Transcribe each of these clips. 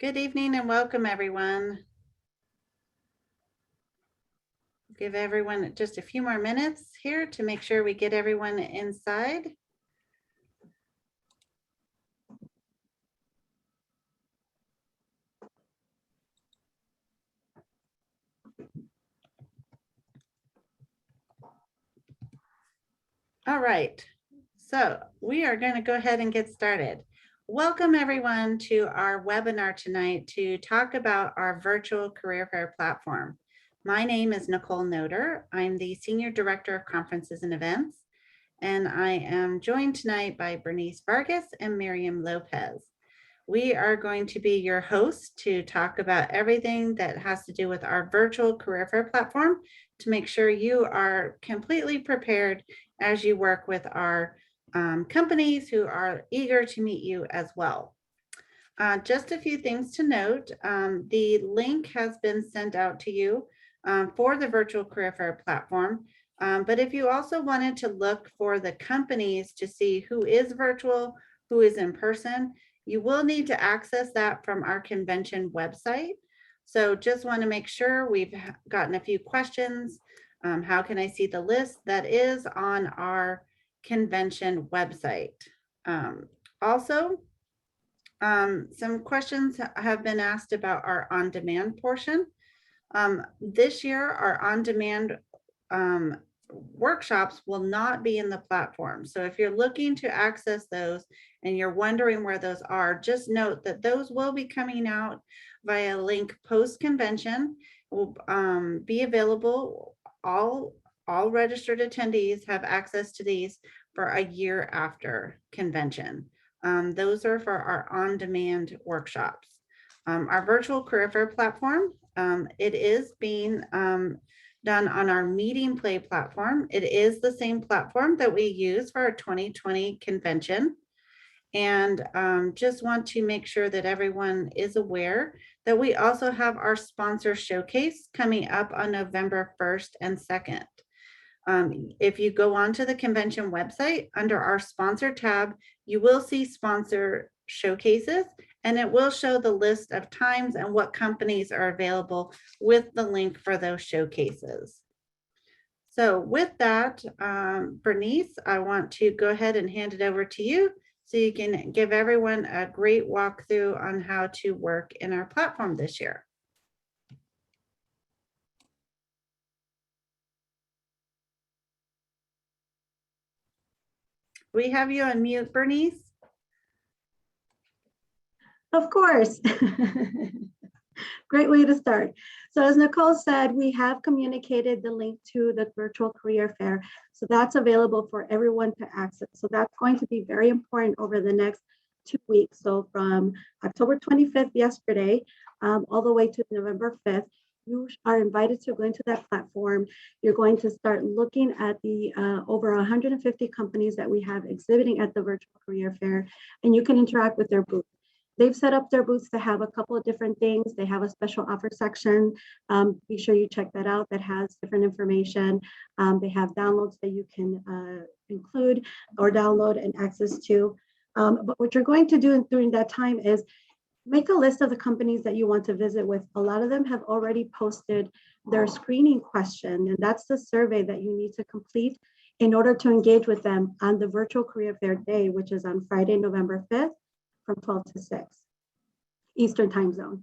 Good evening and welcome, everyone. Give everyone just a few more minutes here to make sure we get everyone inside. All right, so we are going to go ahead and get started. Welcome everyone to our webinar tonight to talk about our virtual career fair platform. My name is Nicole Noter. I'm the Senior Director of Conferences and Events, and I am joined tonight by Bernice Vargas and Miriam Lopez. We are going to be your hosts to talk about everything that has to do with our virtual career fair platform to make sure you are completely prepared as you work with our companies who are eager to meet you as well. Just a few things to note. The link has been sent out to you for the virtual career fair platform. But if you also wanted to look for the companies to see who is virtual, who is in person, you will need to access that from our convention website. So just want to make sure we've gotten a few questions. How can I see the list? That is on our convention website. Also, some questions have been asked about our on-demand portion. This year, our on-demand workshops will not be in the platform. So if you're looking to access those and you're wondering where those are, just note that those will be coming out via link post-convention. Will be available. All registered attendees have access to these for a year after convention. Those are for our on-demand workshops. Our virtual career fair platform, it is being done on our Meeting Play platform. It is the same platform that we use for our 2020 convention. And just want to make sure that everyone is aware that we also have our sponsor showcase coming up on November 1st and 2nd. If you go onto the convention website under our sponsor tab, you will see sponsor showcases, and it will show the list of times and what companies are available with the link for those showcases. So with that, Bernice, I want to go ahead and hand it over to you so you can give everyone a great walkthrough on how to work in our platform this year. We have you on mute, Bernice. Of course. Great way to start. So as Nicole said, we have communicated the link to the virtual career fair. So that's available for everyone to access. So that's going to be very important over the next 2 weeks. So from October 25th, yesterday, all the way to November 5th, you are invited to go into that platform. You're going to start looking at the over 150 companies that we have exhibiting at the virtual career fair, and you can interact with their booth. They've set up their booths to have a couple of different things. They have a special offer section. Be sure you check that out. That has different information. They have downloads that you can include or download and access to. But what you're going to do during that time is make a list of the companies that you want to visit with. A lot of them have already posted their screening question, and that's the survey that you need to complete in order to engage with them on the virtual career fair day, which is on Friday, November 5th. From 12 to 6 Eastern time zone.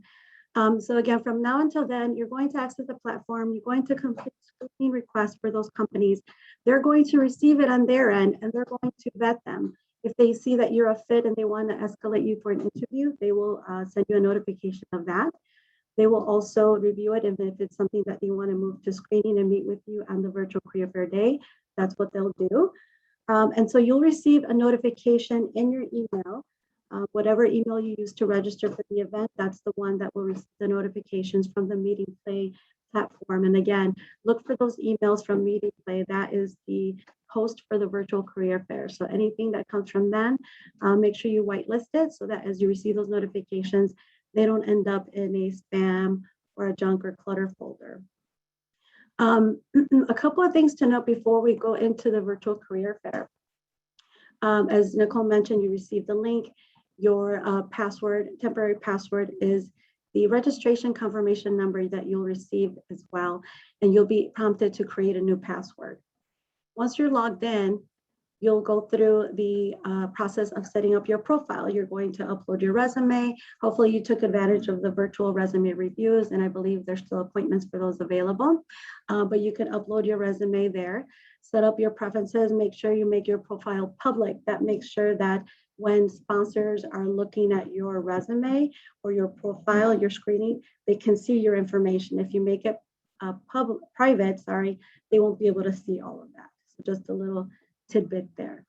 So again, from now until then, you're going to access the platform. You're going to complete screening requests for those companies. They're going to receive it on their end, and they're going to vet them. If they see that you're a fit and they want to escalate you for an interview, they will send you a notification of that. They will also review it, and if it's something that you want to move to screening and meet with you on the virtual career fair day, that's what they'll do. And so you'll receive a notification in your email. Whatever email you use to register for the event, that's the one that will receive the notifications from the Meeting Play platform. And again, look for those emails from Meeting Play. That is the host for the virtual career fair. So anything that comes from them, make sure you whitelist it so that as you receive those notifications, they don't end up in a spam or a junk or clutter folder. A couple of things to note before we go into the virtual career fair. As Nicole mentioned, you received the link. your password, temporary password, is the registration confirmation number that you'll receive as well. And you'll be prompted to create a new password. Once you're logged in, you'll go through the process of setting up your profile. You're going to upload your resume. Hopefully you took advantage of the virtual resume reviews, and I believe there's still appointments for those available. But you can upload your resume there, set up your preferences, make sure you make your profile public. That makes sure that when sponsors are looking at your resume or your profile, your screening, they can see your information. If you make it private, they won't be able to see all of that. So just a little tidbit there.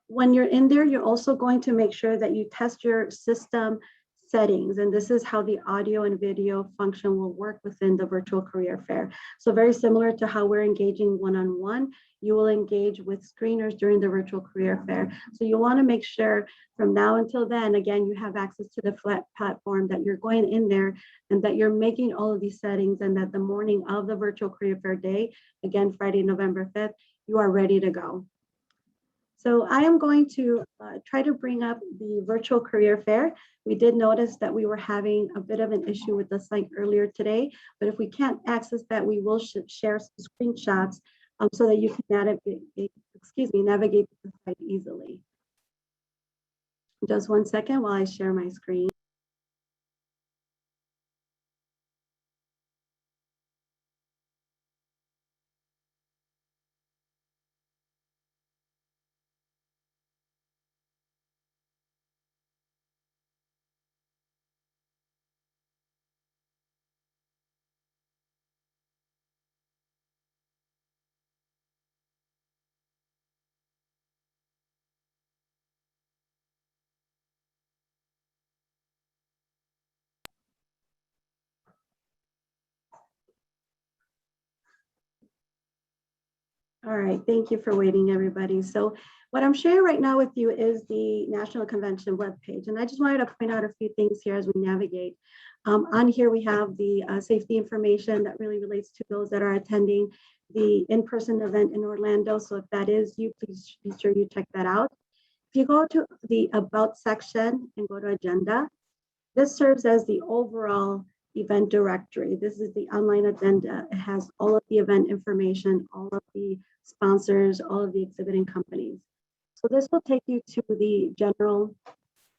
When you're in there, you're also going to make sure that you test your system settings, and this is how the audio and video function will work within the virtual career fair. So very similar to how we're engaging one-on-one, you will engage with screeners during the virtual career fair. So you want to make sure from now until then, again, you have access to the flat platform, that you're going in there and that you're making all of these settings, and that the morning of the virtual career fair day, again, Friday, November 5th, you are ready to go. So I am going to try to bring up the virtual career fair. We did notice that we were having a bit of an issue with the site earlier today, but if we can't access that, we will share some screenshots so that you can navigate the site easily. Just one second while I share my screen. All right, thank you for waiting, everybody. So what I'm sharing right now with you is the National Convention webpage. And I just wanted to point out a few things here as we navigate. On here, we have the safety information that really relates to those that are attending the in-person event in Orlando. So if that is you, please be sure you check that out. If you go to the About section and go to Agenda, this serves as the overall event directory. This is the online agenda. It has all of the event information, all of the sponsors, all of the exhibiting companies. So this will take you to the general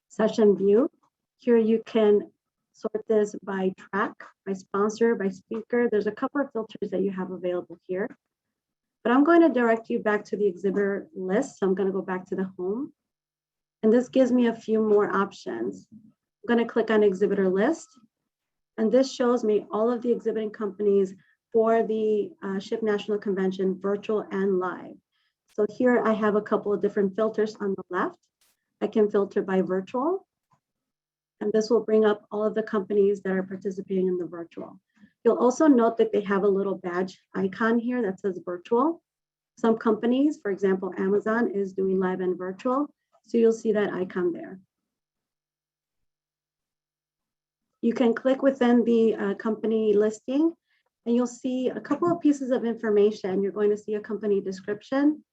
session view. Here you can sort this by track, by sponsor, by speaker. There's a couple of filters that you have available here. But I'm going to direct you back to the exhibitor list. So I'm going to go back to the home. And this gives me a few more options. I'm going to click on Exhibitor List. And this shows me all of the exhibiting companies for the SHPE National Convention, virtual and live. So here I have a couple of different filters on the left. I can filter by virtual. And this will bring up all of the companies that are participating in the virtual. You'll also note that they have a little badge icon here that says virtual. Some companies, for example, Amazon is doing live and virtual. So you'll see that icon there. You can click within the company listing and you'll see a couple of pieces of information. You're going to see a company description,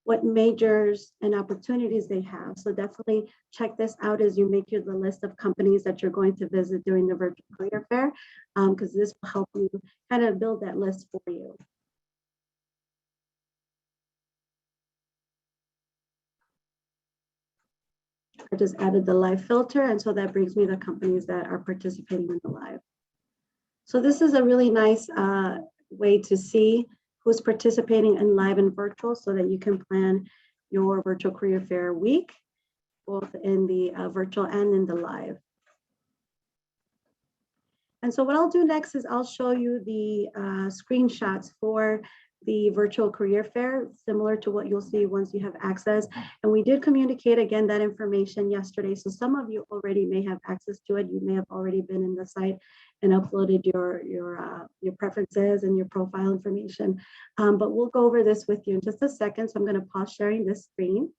what majors and opportunities they have. So definitely check this out as you make the list of companies that you're going to visit during the virtual career fair, because this will help you kind of build that list for you. I just added the live filter, and so that brings me the companies that are participating in the live. So this is a really nice way to see who's participating in live and virtual so that you can plan your virtual career fair week, both in the virtual and in the live. And so what I'll do next is I'll show you the screenshots for the virtual career fair, similar to what you'll see once you have access. And we did communicate again that information yesterday. So some of you already may have access to it. You may have already been in the site and uploaded your preferences and your profile information. But we'll go over this with you in just a second. So I'm going to pause sharing this screen.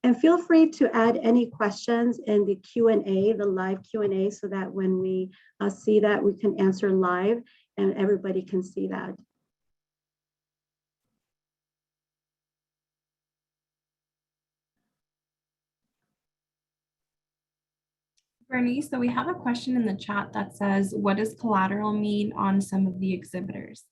And feel free to add any questions in the Q&A, the live Q&A, so that when we see that, we can answer live and everybody can see that. Bernice, so we have a question in the chat that says, what does collateral mean on some of the exhibitors?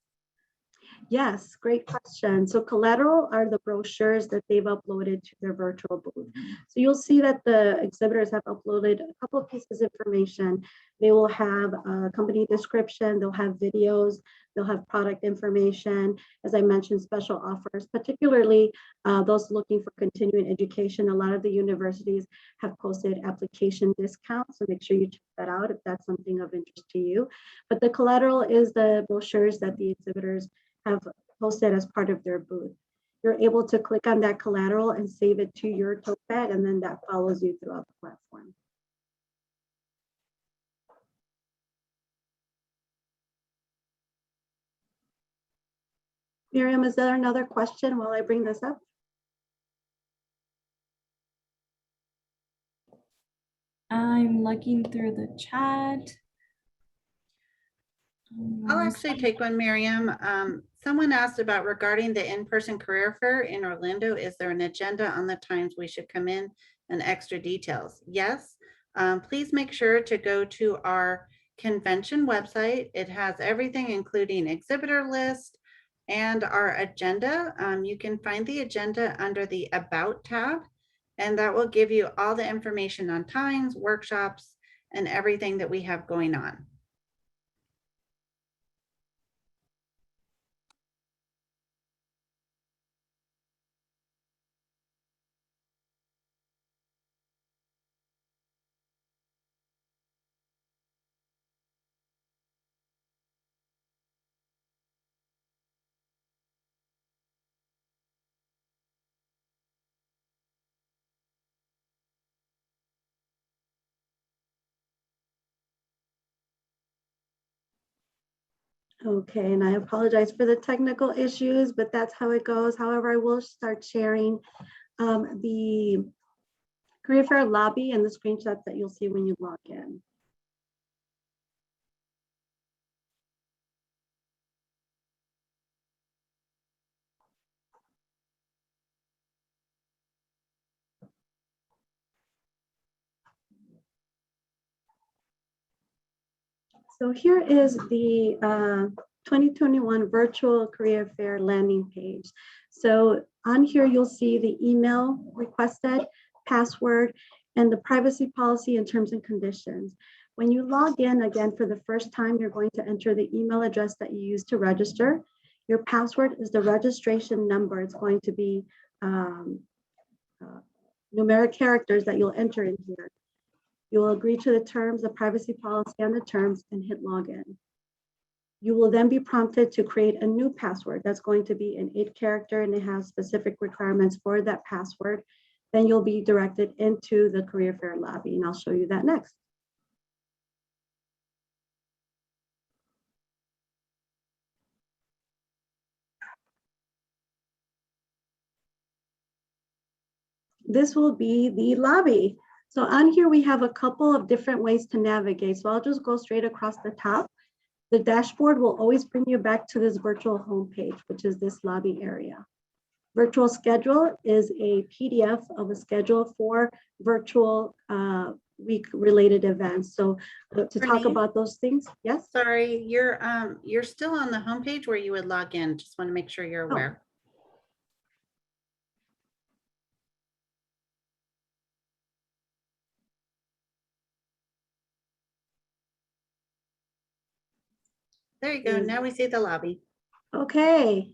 Yes, great question. So Collateral are the brochures that they've uploaded to their virtual booth. So you'll see that the exhibitors have uploaded a couple of pieces of information. They will have a company description, they'll have videos, they'll have product information, as I mentioned, special offers, particularly those looking for continuing education. A lot of the universities have posted application discounts, so make sure you check that out if that's something of interest to you. But the Collateral is the brochures that the exhibitors have posted as part of their booth. You're able to click on that collateral and save it to your tote bag, and then that follows you throughout the platform. Miriam, is there another question while I bring this up? I'm looking through the chat. I'll actually take one, Miriam. Someone asked about regarding the in-person career fair in Orlando. Is there an agenda on the times we should come in and extra details? Yes. Please make sure to go to our convention website. It has everything, including exhibitor list and our agenda. You can find the agenda under the About tab, and that will give you all the information on times, workshops, and everything that we have going on. Okay, and I apologize for the technical issues, but that's how it goes. However, I will start sharing the career fair lobby and the screenshots that you'll see when you log in. So here is the 2021 Virtual Career Fair landing page. So on here, you'll see the email requested, password, and the privacy policy and terms and conditions. When you log in again for the first time, you're going to enter the email address that you used to register. Your password is the registration number. It's going to be numeric characters that you'll enter in here. You will agree to the terms, the privacy policy and the terms, and hit login. You will then be prompted to create a new password. That's going to be an 8-character, and it has specific requirements for that password. Then you'll be directed into the career fair lobby, and I'll show you that next. This will be the lobby. So on here, we have a couple of different ways to navigate. So I'll just go straight across the top. The dashboard will always bring you back to this virtual homepage, which is this lobby area. Virtual schedule is a PDF of a schedule for virtual week-related events. So to talk about those things, yes? Sorry, you're still on the homepage where you would log in. Just want to make sure you're aware. There you go. Now we see the lobby. Okay.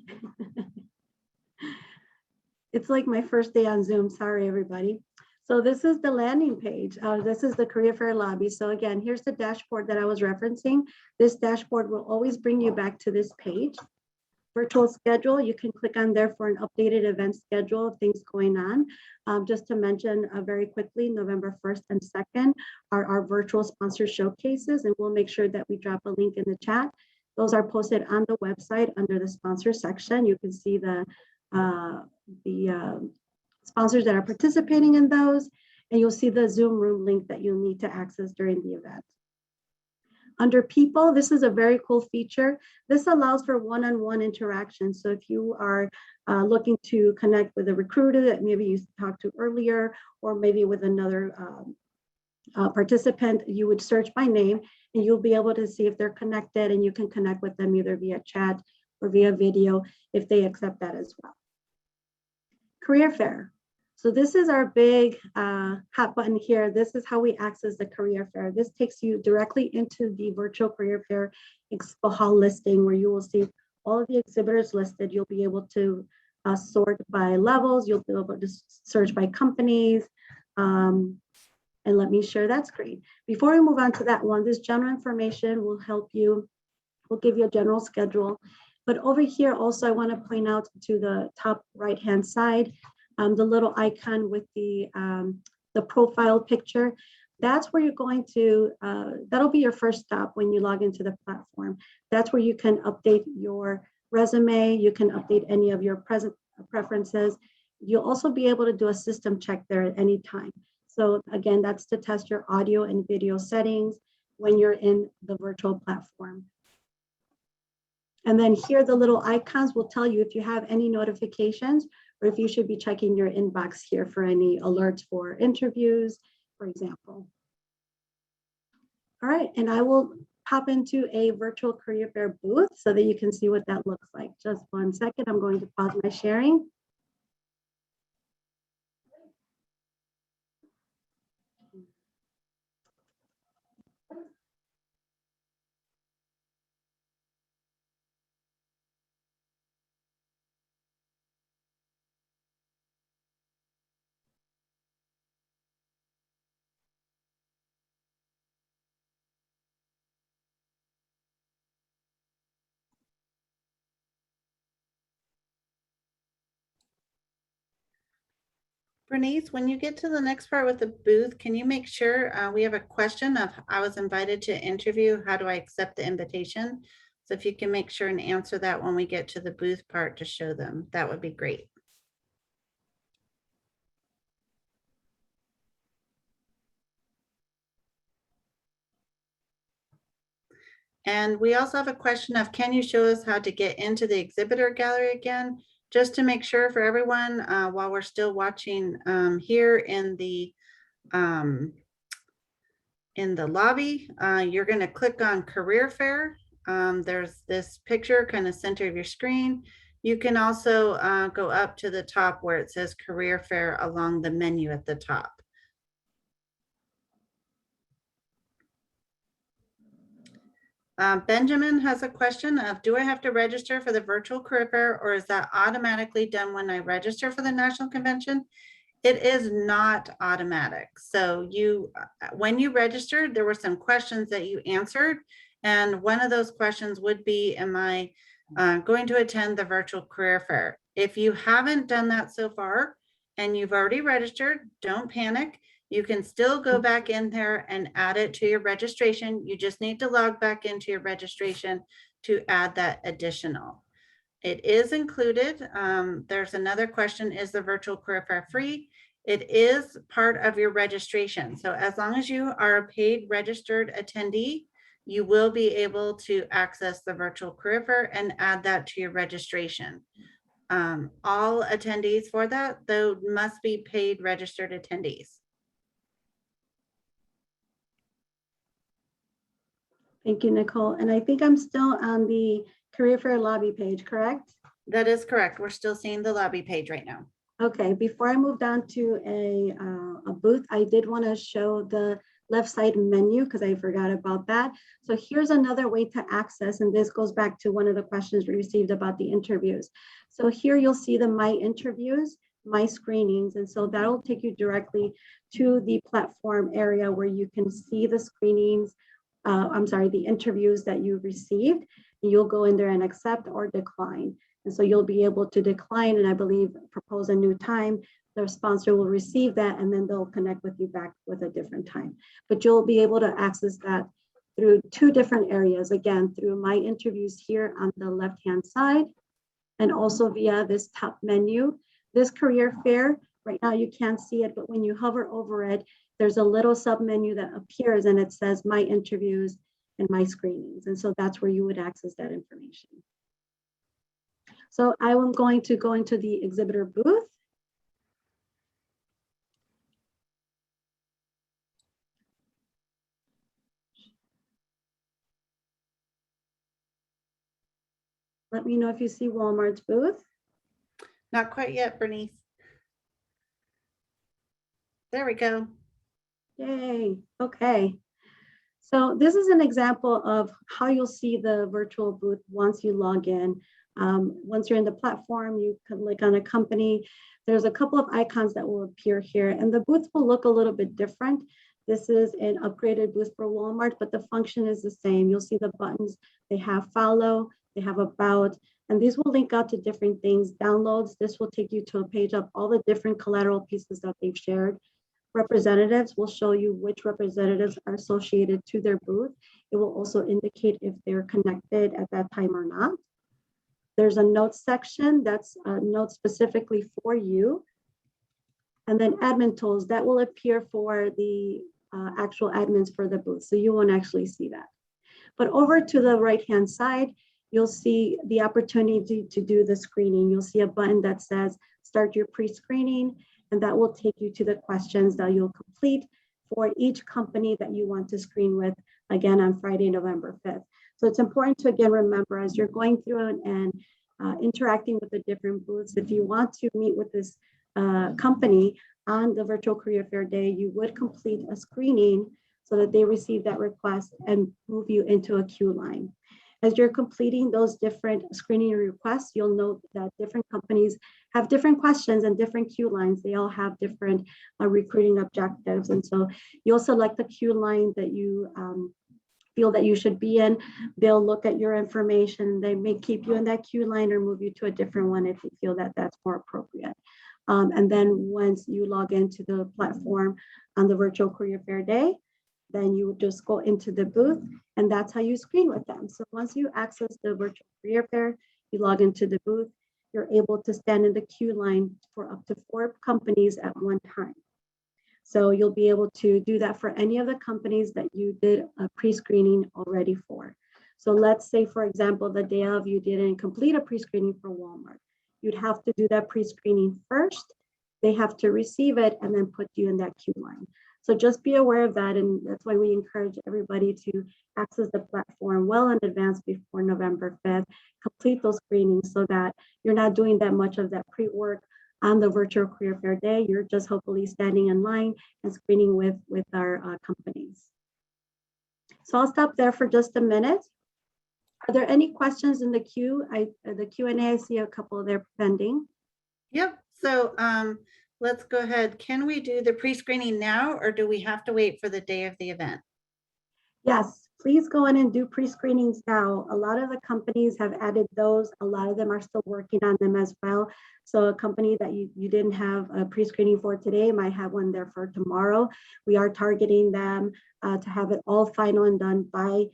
It's like my first day on Zoom. Sorry, everybody. So this is the landing page. This is the career fair lobby. So again, here's the dashboard that I was referencing. This dashboard will always bring you back to this page. Virtual schedule, you can click on there for an updated event schedule of things going on. Just to mention very quickly, November 1st and 2nd are our virtual sponsor showcases, and we'll make sure that we drop a link in the chat. Those are posted on the website under the sponsor section. You can see the sponsors that are participating in those, and you'll see the Zoom room link that you'll need to access during the event. Under people, this is a very cool feature. This allows for one-on-one interaction. So if you are looking to connect with a recruiter that maybe you talked to earlier, or maybe with another participant, you would search by name and you'll be able to see if they're connected, and you can connect with them either via chat or via video if they accept that as well. Career fair. So this is our big hot button here. This is how we access the career fair. This takes you directly into the virtual career fair expo hall listing, where you will see all of the exhibitors listed. You'll be able to sort by levels. You'll be able to search by companies. And let me share that screen. Before we move on to that one, this general information will help you, will give you a general schedule. But over here also, I want to point out to the top right-hand side, the little icon with the profile picture. That's where you're going to, that'll be your first stop when you log into the platform. That's where you can update your resume. You can update any of your present preferences. You'll also be able to do a system check there at any time. So again, that's to test your audio and video settings when you're in the virtual platform. And then here, the little icons will tell you if you have any notifications or if you should be checking your inbox here for any alerts for interviews, for example. All right, and I will pop into a virtual career fair booth so that you can see what that looks like. Just 1 second, I'm going to pause my sharing. Bernice, when you get to the next part with the booth, can you make sure we have a question of I was invited to interview, how do I accept the invitation? So if you can make sure and answer that when we get to the booth part to show them, that would be great. And we also have a question of, can you show us how to get into the exhibitor gallery again? Just to make sure for everyone, while we're still watching here in the lobby, you're going to click on career fair. There's this picture kind of center of your screen. You can also go up to the top where it says career fair along the menu at the top. Benjamin has a question of, do I have to register for the virtual career fair, or is that automatically done when I register for the National Convention? It is not automatic. So you, when you registered, there were some questions that you answered. And one of those questions would be, am I going to attend the virtual career fair? If you haven't done that so far and you've already registered, don't panic. You can still go back in there and add it to your registration. You just need to log back into your registration to add that additional. It is included. There's another question, is the virtual career fair free? It is part of your registration. So as long as you are a paid registered attendee, you will be able to access the virtual career fair and add that to your registration. All attendees for that, though, must be paid registered attendees. Thank you, Nicole. And I think I'm still on the career fair lobby page, correct? That is correct. We're still seeing the lobby page right now. Okay, before I move down to a booth, I did want to show the left side menu because I forgot about that. So here's another way to access, and this goes back to one of the questions we received about the interviews. So here you'll see the My Interviews, My Screenings, and so that'll take you directly to the platform area where you can see the screenings, the interviews that you received. And you'll go in there and accept or decline. And so you'll be able to decline and I believe propose a new time. The sponsor will receive that and then they'll connect with you back with a different time. But you'll be able to access that through two different areas. Again, through My Interviews here on the left-hand side and also via this top menu. This career fair, right now you can't see it, but when you hover over it, there's a little sub menu that appears and it says My Interviews and My Screenings. And so that's where you would access that information. So I am going to go into the exhibitor booth. Let me know if you see Walmart's booth. Not quite yet, Bernice. There we go. Yay, okay. So this is an example of how you'll see the virtual booth once you log in. Once you're in the platform, you can click on a company. There's a couple of icons that will appear here, and the booth will look a little bit different. This is an upgraded booth for Walmart, but the function is the same. You'll see the buttons. They have follow, they have about, and these will link out to different things. Downloads, this will take you to a page of all the different collateral pieces that they've shared. Representatives will show you which representatives are associated to their booth. It will also indicate if they're connected at that time or not. There's a notes section that's a note specifically for you. And then admin tools that will appear for the actual admins for the booth. So you won't actually see that. But over to the right-hand side, you'll see the opportunity to do the screening. You'll see a button that says start your pre-screening, and that will take you to the questions that you'll complete for each company that you want to screen with, again, on Friday, November 5th. So it's important to, again, remember as you're going through and interacting with the different booths, if you want to meet with this company on the virtual career fair day, you would complete a screening so that they receive that request and move you into a queue line. As you're completing those different screening requests, you'll note that different companies have different questions and different queue lines. They all have different recruiting objectives. And so you'll select the queue line that you feel that you should be in. They'll look at your information. They may keep you in that queue line or move you to a different one if you feel that that's more appropriate. And then once you log into the platform on the virtual career fair day, then you would just go into the booth, and that's how you screen with them. So once you access the virtual career fair, you log into the booth, you're able to stand in the queue line for up to 4 companies at one time. So you'll be able to do that for any of the companies that you did a pre-screening already for. So let's say, for example, the day of you didn't complete a pre-screening for Walmart. You'd have to do that pre-screening first. They have to receive it and then put you in that queue line. So just be aware of that, and that's why we encourage everybody to access the platform well in advance before November 5th, complete those screenings so that you're not doing that much of that pre-work on the virtual career fair day. You're just hopefully standing in line and screening with our companies. So I'll stop there for just a minute. Are there any questions in the queue? The Q&A, I see a couple there pending. Yep. So let's go ahead. Can we do the pre-screening now, or do we have to wait for the day of the event? Yes, please go in and do pre-screenings now. A lot of the companies have added those. A lot of them are still working on them as well. So a company that you didn't have a pre-screening for today might have one there for tomorrow. We are targeting them to have it all final and done by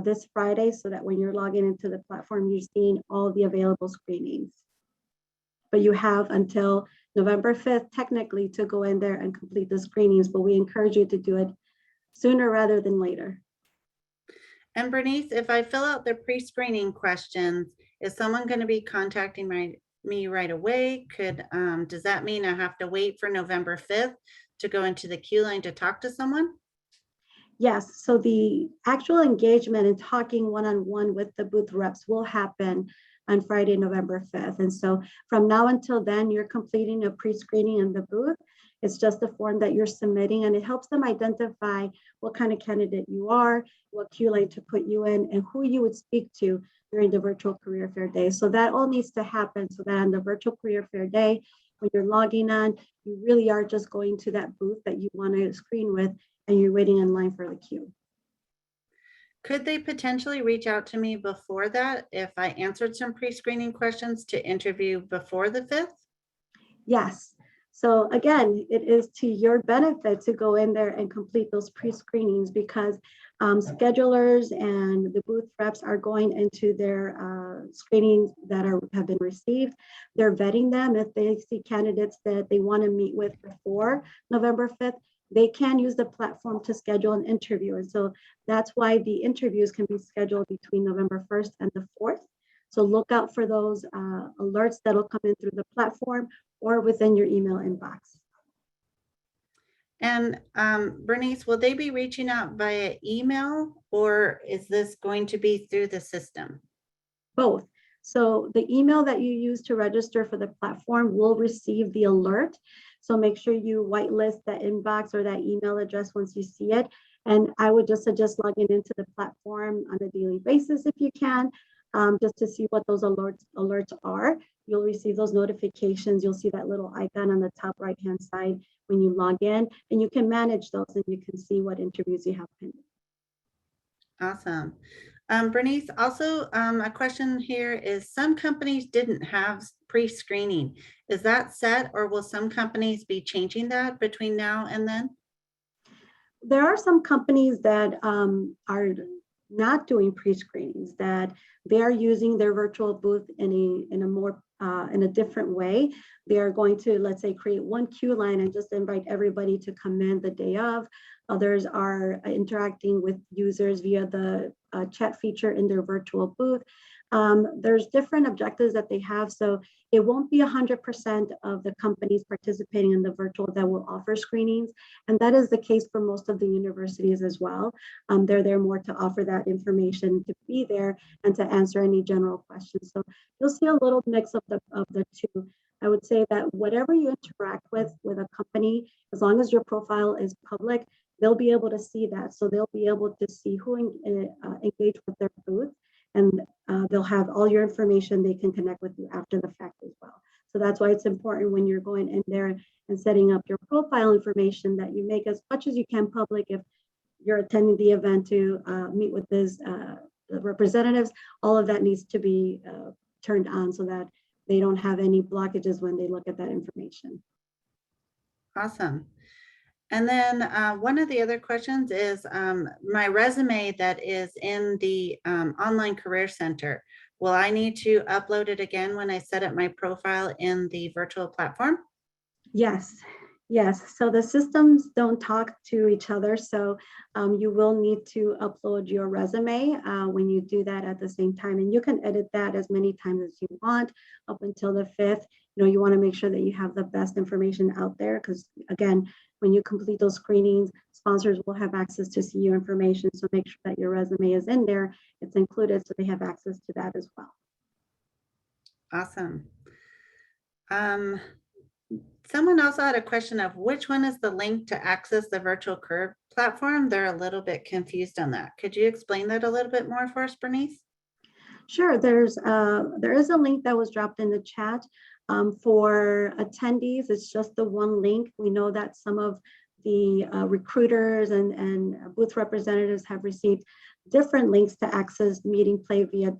this Friday, so that when you're logging into the platform, you're seeing all the available screenings. But you have until November 5th, technically, to go in there and complete the screenings, but we encourage you to do it sooner rather than later. And Bernice, if I fill out the pre-screening questions, is someone going to be contacting me right away? Does that mean I have to wait for November 5th to go into the queue line to talk to someone? Yes, so the actual engagement and talking one-on-one with the booth reps will happen on Friday, November 5th. And so from now until then, you're completing a pre-screening in the booth. It's just a form that you're submitting, and it helps them identify what kind of candidate you are, what queue line to put you in, and who you would speak to during the virtual career fair day. So that all needs to happen so that on the virtual career fair day, when you're logging on, you really are just going to that booth that you want to screen with, and you're waiting in line for the queue. Could they potentially reach out to me before that if I answered some pre-screening questions to interview before the 5th? Yes. So again, it is to your benefit to go in there and complete those pre-screenings, because schedulers and the booth reps are going into their screenings that have been received. They're vetting them. If they see candidates that they want to meet with before November 5th, they can use the platform to schedule an interview. And so that's why the interviews can be scheduled between November 1st and the 4th. So look out for those alerts that'll come in through the platform or within your email inbox. And Bernice, will they be reaching out via email, or is this going to be through the system? Both. So the email that you use to register for the platform will receive the alert. So make sure you whitelist that inbox or that email address once you see it. And I would just suggest logging into the platform on a daily basis if you can, just to see what those alerts are. You'll receive those notifications. You'll see that little icon on the top right-hand side when you log in, and you can manage those and you can see what interviews you have pending. Awesome. Bernice, also a question here is some companies didn't have pre-screening. Is that set, or will some companies be changing that between now and then? There are some companies that are not doing pre-screenings, that they are using their virtual booth in a different way. They are going to, let's say, create one queue line and just invite everybody to come in the day of. Others are interacting with users via the chat feature in their virtual booth. There's different objectives that they have, so it won't be 100% of the companies participating in the virtual that will offer screenings, and that is the case for most of the universities as well. They're there more to offer that information, to be there, and to answer any general questions. So you'll see a little mix of the two. I would say that whatever you interact with a company, as long as your profile is public, they'll be able to see that. So they'll be able to see who engaged with their booth, and they'll have all your information. They can connect with you after the fact as well. So that's why it's important when you're going in there and setting up your profile information that you make as much as you can public. If you're attending the event to meet with the representatives, all of that needs to be turned on so that they don't have any blockages when they look at that information. Awesome. And then one of the other questions is my resume that is in the online career center. Will I need to upload it again when I set up my profile in the virtual platform? Yes. So the systems don't talk to each other. So you will need to upload your resume when you do that at the same time. And you can edit that as many times as you want up until the 5th. You want to make sure that you have the best information out there, because again, when you complete those screenings, sponsors will have access to see your information. So make sure that your resume is in there, it's included, so they have access to that as well. Awesome. Someone also had a question of which one is the link to access the virtual career platform. They're a little bit confused on that. Could you explain that a little bit more for us, Bernice? Sure, there is a link that was dropped in the chat. For attendees, it's just the one link. We know that some of the recruiters and booth representatives have received different links to access Meeting Play via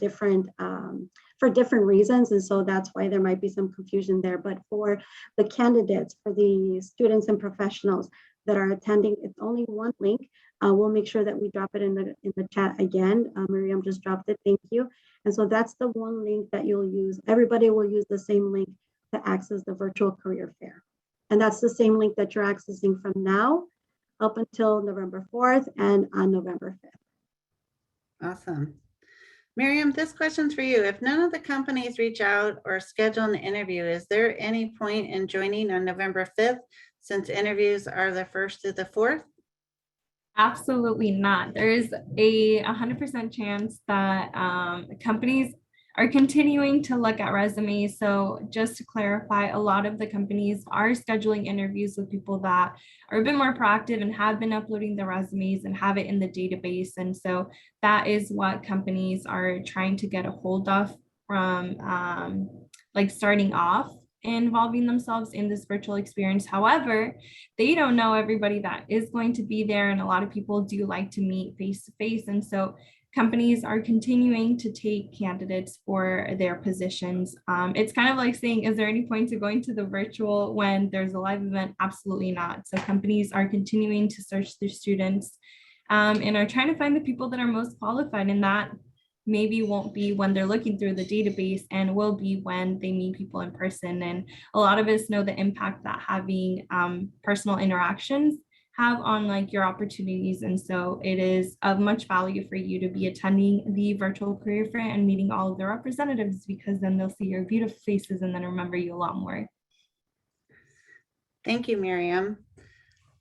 for different reasons. And so that's why there might be some confusion there. But for the candidates, for the students and professionals that are attending, it's only one link. We'll make sure that we drop it in the chat again. Miriam just dropped it, thank you. And so that's the one link that you'll use. Everybody will use the same link to access the virtual career fair. And that's the same link that you're accessing from now up until November 4th and on November 5th. Awesome. Miriam, this question's for you. If none of the companies reach out or schedule an interview, is there any point in joining on November 5th since interviews are the 1st through the 4th? Absolutely not. There is a 100% chance that companies are continuing to look at resumes. So just to clarify, a lot of the companies are scheduling interviews with people that are a bit more proactive and have been uploading their resumes and have it in the database. And so that is what companies are trying to get a hold of from like starting off involving themselves in this virtual experience. However, they don't know everybody that is going to be there, and a lot of people do like to meet face to face. And so companies are continuing to take candidates for their positions. It's kind of like saying, is there any point to going to the virtual when there's a live event? Absolutely not. So companies are continuing to search their students and are trying to find the people that are most qualified, and that maybe won't be when they're looking through the database and will be when they meet people in person. And a lot of us know the impact that having personal interactions have on like your opportunities. And so it is of much value for you to be attending the virtual career fair and meeting all of the representatives, because then they'll see your beautiful faces and then remember you a lot more. Thank you, Miriam.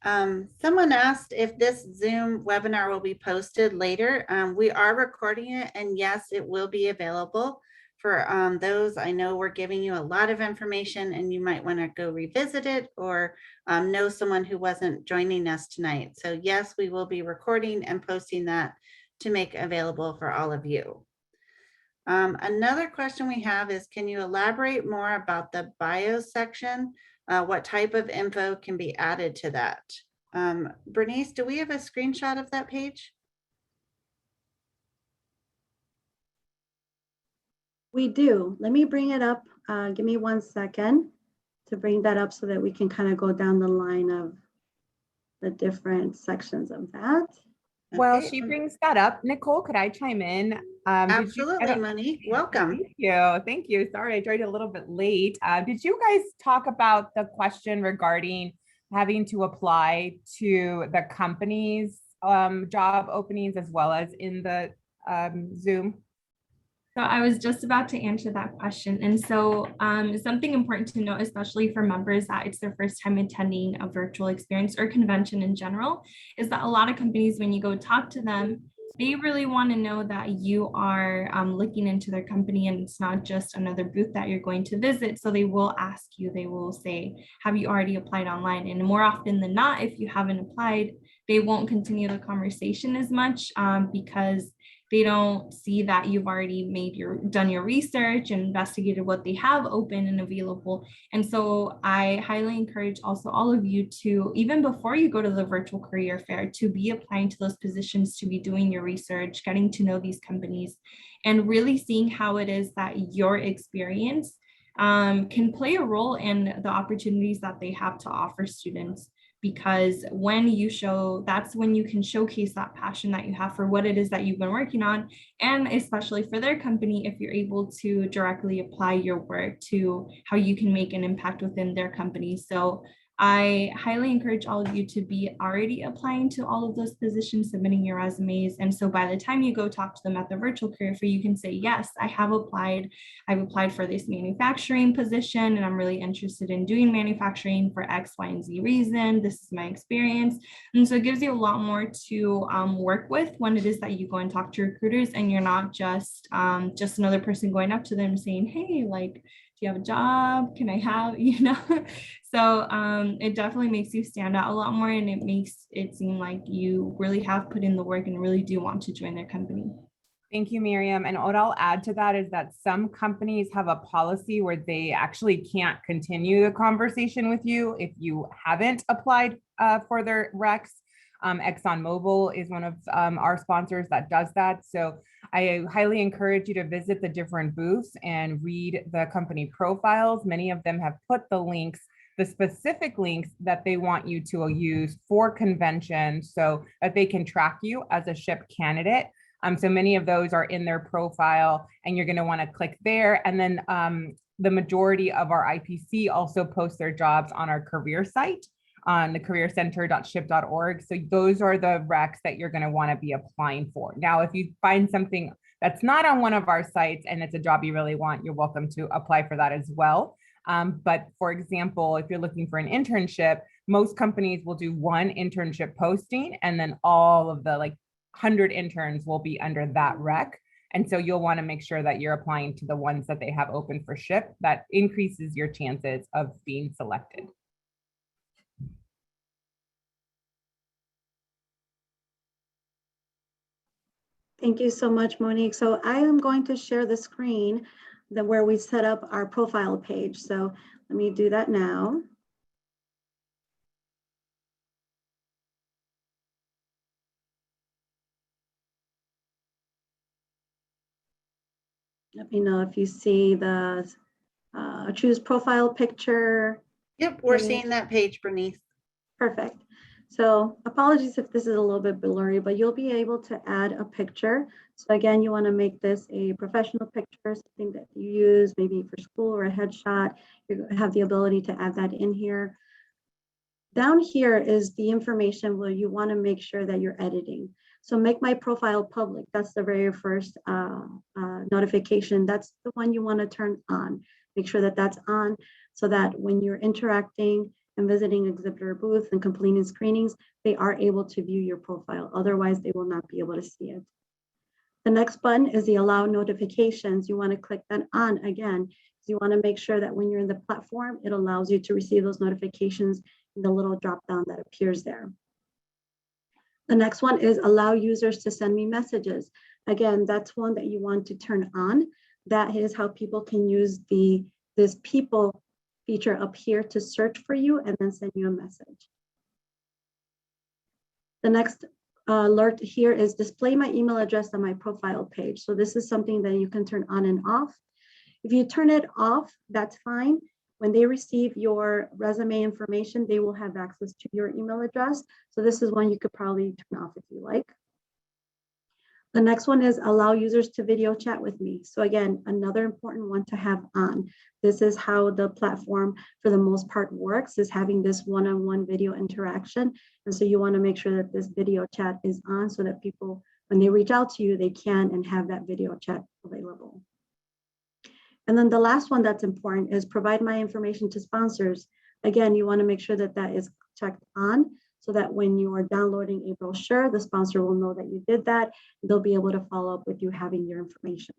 Someone asked if this Zoom webinar will be posted later. We are recording it, and yes, it will be available For those, I know we're giving you a lot of information and you might want to go revisit it or know someone who wasn't joining us tonight. So yes, we will be recording and posting that to make available for all of you. Another question we have is, can you elaborate more about the bio section? What type of info can be added to that? Bernice, do we have a screenshot of that page? We do. Let me bring it up. Give me 1 second to bring that up so that we can kind of go down the line of the different sections of that. While Okay, she brings that up, Nicole, could I chime in? absolutely, Monique. Welcome. Thank you. Thank you. Sorry, I joined a little bit late. Did you guys talk about the question regarding having to apply to the company's job openings as well as in the Zoom? So I was just about to answer that question. And so something important to note, especially for members that it's their first time attending a virtual experience or convention in general, is that a lot of companies, when you go talk to them, they really want to know that you are looking into their company and it's not just another booth that you're going to visit. So they will ask you, they will say, have you already applied online? And more often than not, if you haven't applied, they won't continue the conversation as much because they don't see that you've already done your research and investigated what they have open and available. And so I highly encourage also all of you to, even before you go to the virtual career fair, to be applying to those positions, to be doing your research, getting to know these companies, and really seeing how it is that your experience can play a role in the opportunities that they have to offer students. Because when you show, that's when you can showcase that passion that you have for what it is that you've been working on. And especially for their company, if you're able to directly apply your work to how you can make an impact within their company. So I highly encourage all of you to be already applying to all of those positions, submitting your resumes. And so by the time you go talk to them at the virtual career fair, you can say, yes, I have applied. I've applied for this manufacturing position and I'm really interested in doing manufacturing for X, Y, and Z reason. This is my experience. And so it gives you a lot more to work with when it is that you go and talk to recruiters and you're not just another person going up to them saying, hey, like, do you have a job? Can I have, So it definitely makes you stand out a lot more and it makes it seem like you really have put in the work and really do want to join their company. Thank you, Miriam. And what I'll add to that is that some companies have a policy where they actually can't continue the conversation with you if you haven't applied for their recs. ExxonMobil is one of our sponsors that does that. So I highly encourage you to visit the different booths and read the company profiles. Many of them have put the links, the specific links that they want you to use for convention so that they can track you as a SHPE candidate. So many of those are in their profile and you're going to want to click there. And then the majority of our IPC also post their jobs on our career site on the careercenter.ship.org. So those are the recs that you're going to want to be applying for. Now, if you find something that's not on one of our sites and it's a job you really want, you're welcome to apply for that as well. But for example, if you're looking for an internship, most companies will do one internship posting and then all of the 100 interns will be under that rec. And so you'll want to make sure that you're applying to the ones that they have open for SHPE. That increases your chances of being selected. Thank you so much, Monique. So I am going to share the screen where we set up our profile page. So let me do that now. Let me know if you see the choose profile picture. Yep, we're seeing that page, Bernice. Perfect. So apologies if this is a little bit blurry, but you'll be able to add a picture. So again, you want to make this a professional picture, something that you use maybe for school or a headshot. You have the ability to add that in here. Down here is the information where you want to make sure that you're editing. So make my profile public. That's the very first notification. That's the one you want to turn on. Make sure that that's on so that when you're interacting and visiting exhibitor booths and completing screenings, they are able to view your profile. Otherwise, they will not be able to see it. The next button is the allow notifications. You want to click that on again. You want to make sure that when you're in the platform, it allows you to receive those notifications in the little drop down that appears there. The next one is allow users to send me messages. Again, that's one that you want to turn on. That is how people can use this people feature up here to search for you and then send you a message. The next alert here is display my email address on my profile page. So this is something that you can turn on and off. If you turn it off, that's fine. When they receive your resume information, they will have access to your email address. So this is one you could probably turn off if you like. The next one is allow users to video chat with me. So again, another important one to have on. This is how the platform for the most part works, is having this one-on-one video interaction. And so you want to make sure that this video chat is on so that people, when they reach out to you, they can and have that video chat available. And then the last one that's important is provide my information to sponsors. Again, you want to make sure that that is checked on so that when you are downloading a brochure, the sponsor will know that you did that. They'll be able to follow up with you having your information.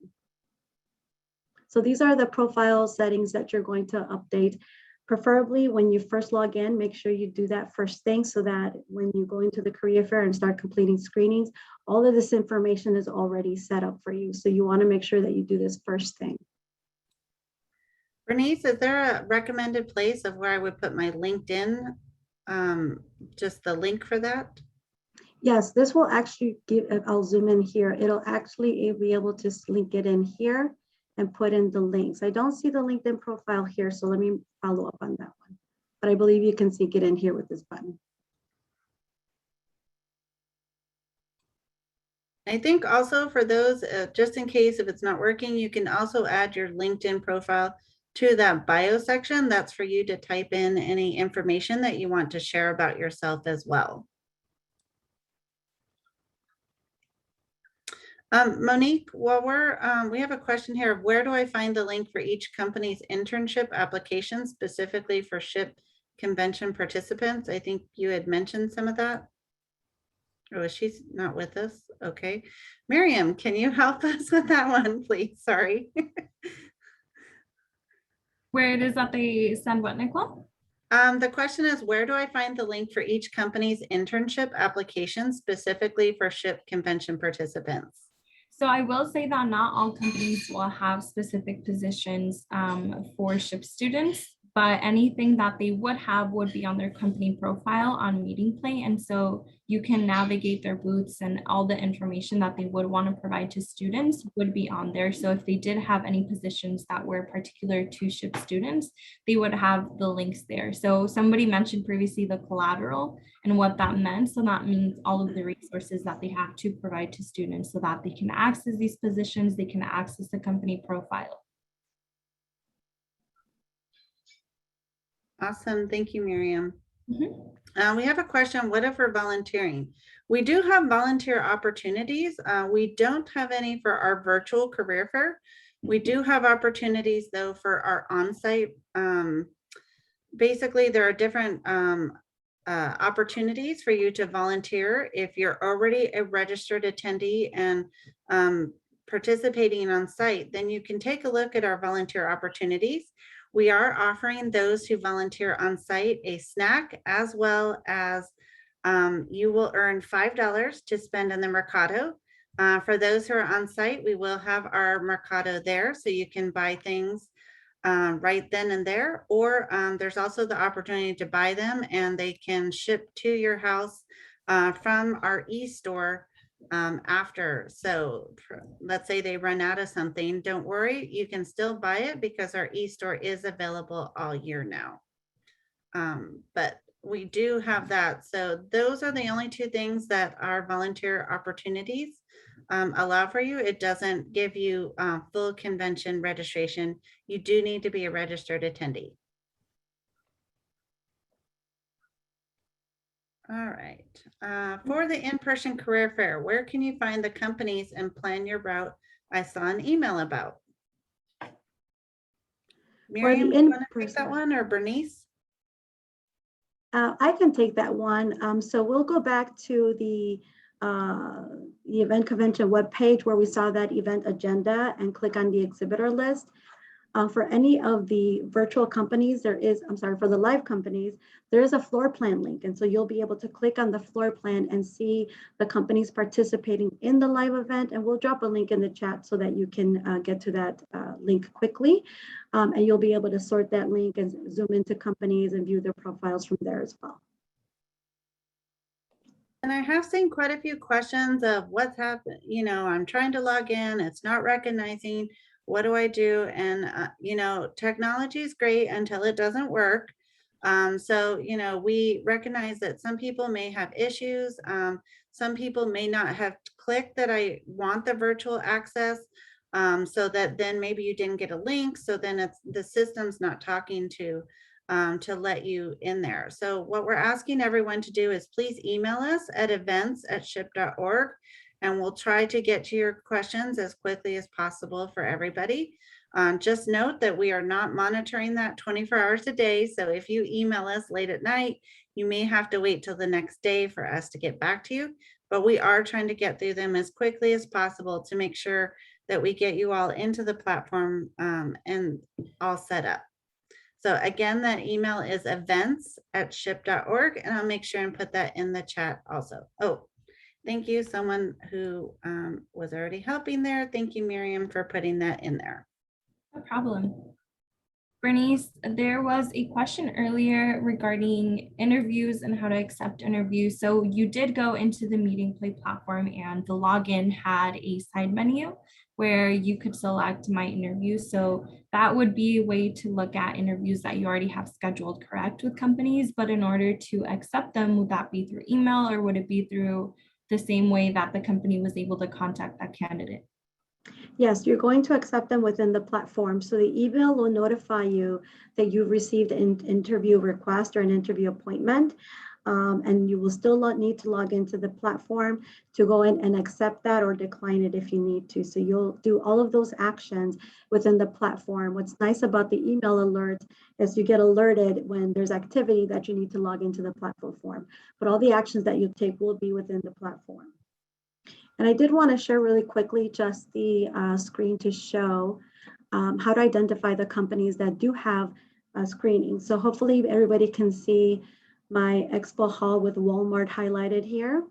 So these are the profile settings that you're going to update. Preferably when you first log in, make sure you do that first thing so that when you go into the career fair and start completing screenings, all of this information is already set up for you. So you want to make sure that you do this first thing. Bernice, is there a recommended place of where I would put my LinkedIn, just the link for that? Yes, this will actually give, I'll zoom in here. It'll actually be able to link it in here and put in the links. I don't see the LinkedIn profile here, so let me follow up on that one. But I believe you can see it in here with this button. I think also for those, just in case if it's not working, you can also add your LinkedIn profile to that bio section. That's for you to type in any information that you want to share about yourself as well. Monique, while we have a question here, where do I find the link for each company's internship application specifically for SHPE convention participants? I think you had mentioned some of that. Oh, she's not with us. Okay. Miriam, can you help us with that one, please? Sorry. Where it is that they send what, Nicole? The question is, where do I find the link for each company's internship application specifically for SHPE convention participants? So I will say that not all companies will have specific positions for SHPE students, but anything that they would have would be on their company profile on MeetingPlay. And so you can navigate their booths and all the information that they would want to provide to students would be on there. So if they did have any positions that were particular to SHPE students, they would have the links there. So somebody mentioned previously the collateral and what that meant. So that means all of the resources that they have to provide to students so that they can access these positions, they can access the company profile. Awesome. Thank you, Miriam. Mm-hmm. We have a question. What if we're volunteering? We do have volunteer opportunities. We don't have any for our virtual career fair. We do have opportunities though for our on-site. Basically, there are different opportunities for you to volunteer. If you're already a registered attendee and participating on site, then you can take a look at our volunteer opportunities. We are offering those who volunteer on site a snack, as well as you will earn $5 to spend in the Mercado. For those who are on site, we will have our Mercado there so you can buy things right then and there, or there's also the opportunity to buy them and they can ship to your house from our e-store after. So let's say they run out of something, don't worry, you can still buy it because our e-store is available all year now. But we do have that. So those are the only two things that our volunteer opportunities allow for you. It doesn't give you full convention registration. You do need to be a registered attendee. All right. For the in-person career fair, where can you find the companies and plan your route? I saw an email about. Miriam, you want to take that one, or Bernice? I can take that one. So we'll go back to the the event convention webpage where we saw that event agenda and click on the exhibitor list. For any of the virtual companies, for the live companies, there is a floor plan link. And so you'll be able to click on the floor plan and see the companies participating in the live event. And we'll drop a link in the chat so that you can get to that link quickly. And you'll be able to sort that link and zoom into companies and view their profiles from there as well. And I have seen quite a few questions of what's happened. You know, I'm trying to log in, it's not recognizing. What do I do? And, you know, technology is great until it doesn't work. So, you know, we recognize that some people may have issues. Some people may not have clicked that I want the virtual access. So that then maybe you didn't get a link. So then it's the system's not talking to let you in there. So what we're asking everyone to do is please email us at events@ship.org. And we'll try to get to your questions as quickly as possible for everybody. Just note that we are not monitoring that 24 hours a day. So if you email us late at night, you may have to wait till the next day for us to get back to you. But we are trying to get through them as quickly as possible to make sure that we get you all into the platform and all set up. So again, that email is events@ship.org, and I'll make sure and put that in the chat also. Oh, thank you, someone who was already helping there. Thank you, Miriam, for putting that in there. No problem. Bernice, there was a question earlier regarding interviews and how to accept interviews. So you did go into the Meeting Play platform and the login had a side menu where you could select My Interview. So that would be a way to look at interviews that you already have scheduled, correct, with companies. But in order to accept them, would that be through email or would it be through the same way that the company was able to contact that candidate? Yes, you're going to accept them within the platform. So the email will notify you that you've received an interview request or an interview appointment. And you will still need to log into the platform to go in and accept that or decline it if you need to. So you'll do all of those actions within the platform. What's nice about the email alert is you get alerted when there's activity that you need to log into the platform. But all the actions that you take will be within the platform. And I did want to share really quickly just the screen to show how to identify the companies that do have screening. So hopefully everybody can see my expo hall with Walmart highlighted here.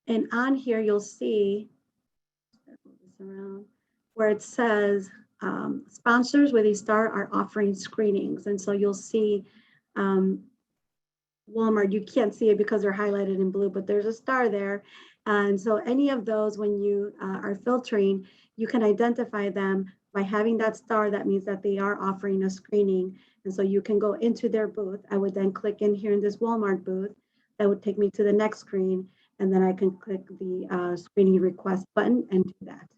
And on here, you'll see where it says sponsors with a star are offering screenings. And so you'll see Walmart, you can't see it because they're highlighted in blue, but there's a star there. And so any of those, when you are filtering, you can identify them by having that star. That means that they are offering a screening. And so you can go into their booth. I would then click in here in this Walmart booth. That would take me to the next screen. And then I can click the screening request button and do that.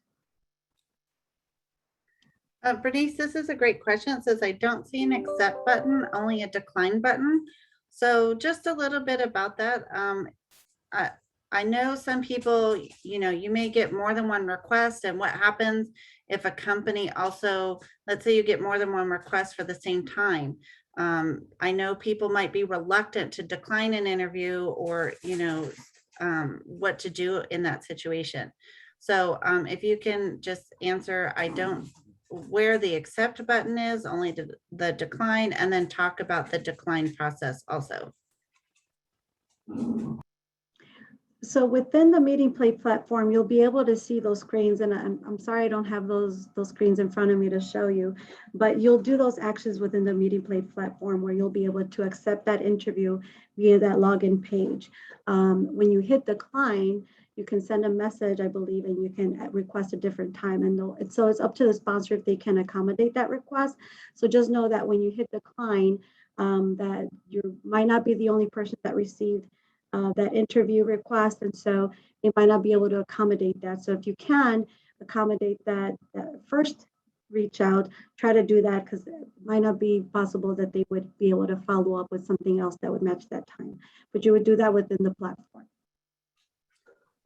Bernice, this is a great question. It says, I don't see an accept button, only a decline button. So just a little bit about that. I know some people, you know, you may get more than one request, and what happens if a company also, let's say you get more than one request for the same time. I know people might be reluctant to decline an interview or, you know, what to do in that situation. So if you can just answer, I don't, where the accept button is, only the decline, and then talk about the decline process also. So within the Meeting Play platform, you'll be able to see those screens, and I'm sorry I don't have those screens in front of me to show you, but you'll do those actions within the Meeting Play platform where you'll be able to accept that interview via that login page. When you hit decline, you can send a message, I believe, and you can request a different time. And so it's up to the sponsor if they can accommodate that request. So just know that when you hit decline, that you might not be the only person that received that interview request. And so they might not be able to accommodate that. So if you can accommodate that first reach out, try to do that, because it might not be possible that they would be able to follow up with something else that would match that time. But you would do that within the platform.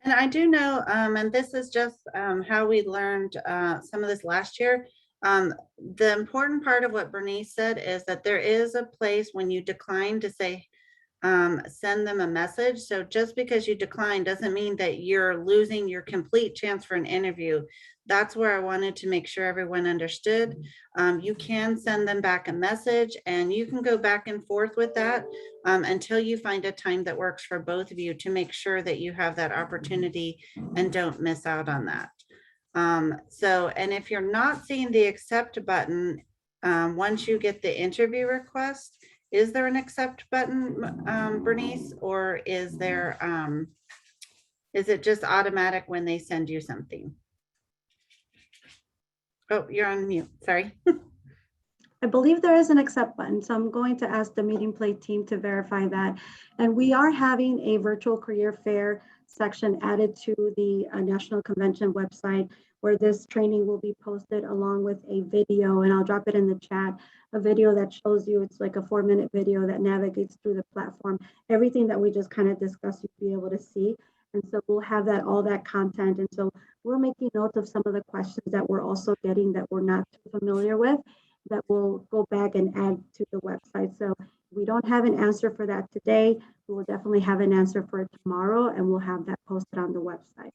And I do know, and this is just how we learned some of this last year. The important part of what Bernice said is that there is a place when you decline to say, send them a message. So just because you decline doesn't mean that you're losing your complete chance for an interview. That's where I wanted to make sure everyone understood. You can send them back a message and you can go back and forth with that until you find a time that works for both of you to make sure that you have that opportunity and don't miss out on that. And if you're not seeing the accept button, once you get the interview request, is there an accept button, Bernice, or is it just automatic when they send you something? Oh, you're on mute, sorry. I believe there is an accept button, so I'm going to ask the Meeting Plate team to verify that. And we are having a virtual career fair section added to the National Convention website, where this training will be posted along with a video, and I'll drop it in the chat, a video that shows you, it's like a 4-minute video that navigates through the platform. Everything that we just kind of discussed, you'll be able to see. And so we'll have that, all that content. And so we're making notes of some of the questions that we're also getting that we're not too familiar with, that we'll go back and add to the website. So we don't have an answer for that today. We will definitely have an answer for it tomorrow, and we'll have that posted on the website.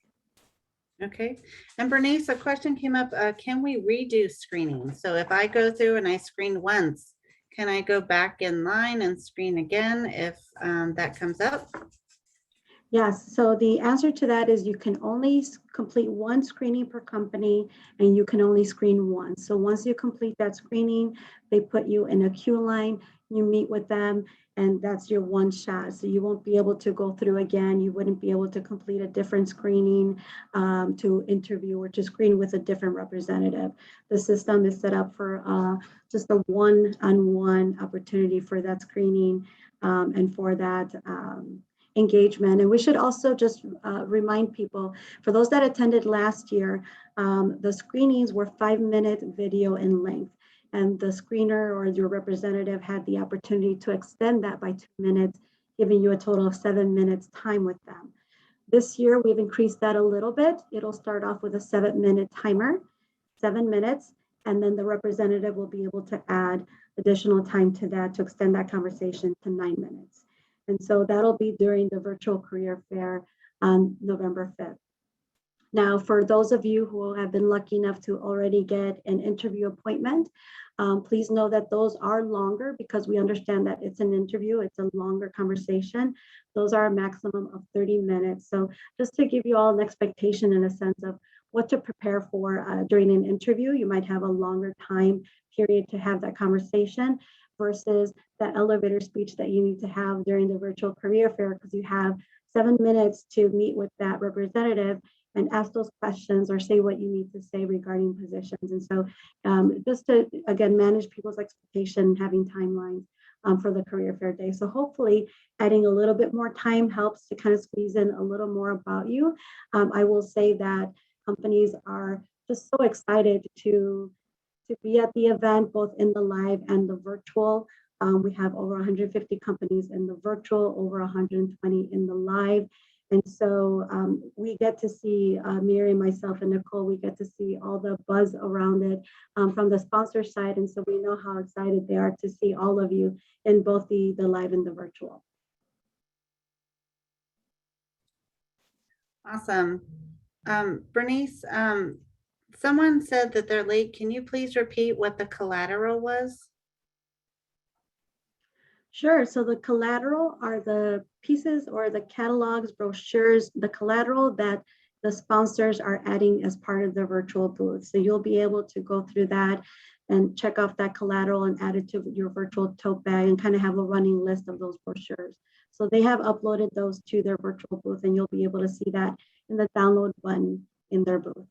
Okay, and Bernice, a question came up, can we redo screening? So if I go through and I screen once, can I go back in line and screen again if that comes up? Yes, so the answer to that is you can only complete one screening per company, and you can only screen once. So once you complete that screening, they put you in a queue line, you meet with them, and that's your one shot. So you won't be able to go through again. You wouldn't be able to complete a different screening to interview or to screen with a different representative. The system is set up for just a one-on-one opportunity for that screening and for that engagement. And we should also just remind people, for those that attended last year, the screenings were 5-minute video in length, and the screener or your representative had the opportunity to extend that by 2 minutes, giving you a total of 7 minutes time with them. This year, we've increased that a little bit. It'll start off with a 7-minute timer, 7 minutes, and then the representative will be able to add additional time to that to extend that conversation to 9 minutes. And so that'll be during the virtual career fair on November 5th. Now, for those of you who have been lucky enough to already get an interview appointment, please know that those are longer because we understand that it's an interview, it's a longer conversation. Those are a maximum of 30 minutes. So just to give you all an expectation in a sense of what to prepare for during an interview, you might have a longer time period to have that conversation versus that elevator speech that you need to have during the virtual career fair, because you have 7 minutes to meet with that representative and ask those questions or say what you need to say regarding positions. And so just to, again, manage people's expectation, having timelines for the career fair day. So hopefully adding a little bit more time helps to kind of squeeze in a little more about you. I will say that companies are just so excited to be at the event, both in the live and the virtual. We have over 150 companies in the virtual, over 120 in the live. And so we get to see, Miriam, myself, and Nicole, we get to see all the buzz around it from the sponsor side. And so we know how excited they are to see all of you in both the live and the virtual. Awesome. Bernice, someone said that they're late. Can you please repeat what the collateral was? Sure. So the collateral are the pieces or the catalogs, brochures, the collateral that the sponsors are adding as part of their virtual booth. So you'll be able to go through that and check off that collateral and add it to your virtual tote bag and kind of have a running list of those brochures. So they have uploaded those to their virtual booth, and you'll be able to see that in the download button in their booth.